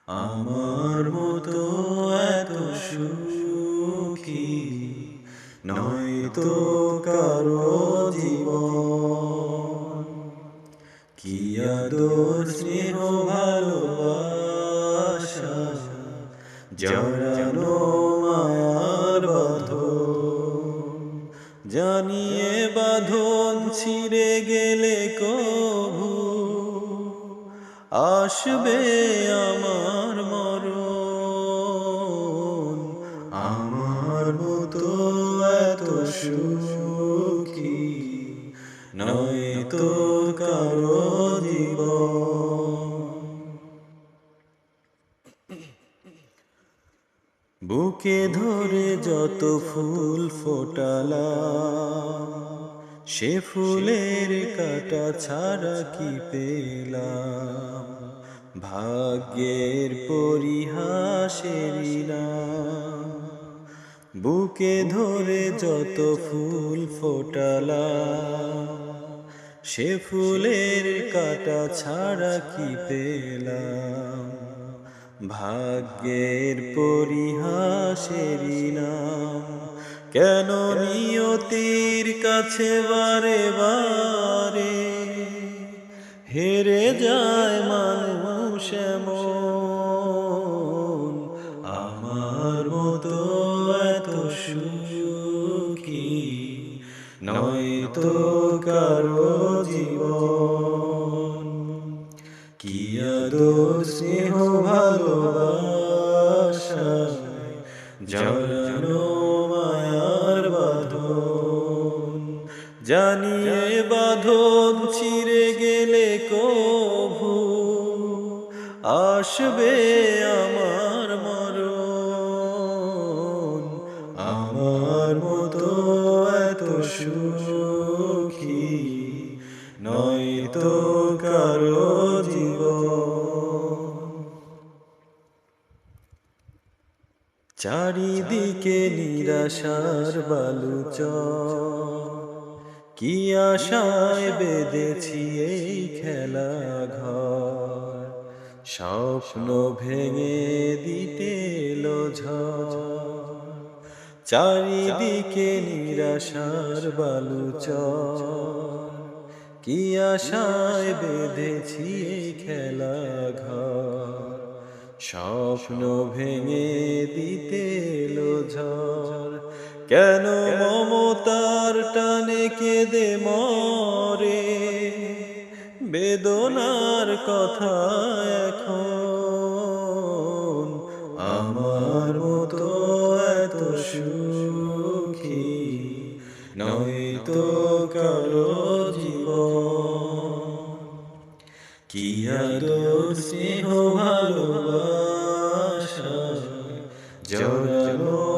আমার মতো এত সুখী নয়তো কারো জীবন। কি আদর স্নেহ ভালোবাসা জড়ানো মায়ার বাঁধন, জানিয়ে বাঁধন ছিঁড়ে গেলে কভু আসবে আমার মরণ। আমার মতো এত সুখী নয়তো কারো জীবন। বুকে ধরে যত ফুল ফোটালাম, সে ফুলের কাঁটা ছাড়া কি পেলাম? ভাগ্যের পরিহাসেরই নাম। বুকে ধরে যত ফুল ফোটালাম, সে ফুলের কাঁটা ছাড়া কি পেলাম? ভাগ্যের পরিহাসেরই নাম। কেন নিয়তির কাছে বারে বারে হেরে যায় মানুষ এমন? আমার মতো এত সুখী নয়তো কারো জীবন। কি আদর স্নেহ ভালোবাসা জড়ানো মায়ার বাঁধন, জানিয়ে বাঁধন ছিঁড়ে গেলে কভু আসবে আমার মরণ। আমার মতো এত সুখী নয়তো কারো জীবন। চারিদিকে নিরাশার বালুচর, কি আশায় বেঁধেছি এই খেলা ঘর। স্বপ্ন ভেঙে দিতে এলো ঝড়। চারিদিকে নিরাশার বালুচর, কি আশায় বেঁধেছি এই খেলা ঘর। স্বপ্ন ভেঙে দিতে এলো ঝড়। কেন মমতার টানে কেঁদে মরে বেদনার কথা এখন? আমার মতো এত সুখী নয়তো কারো জীবন। কি আদর স্নেহ ভালোবাসা জড়ানো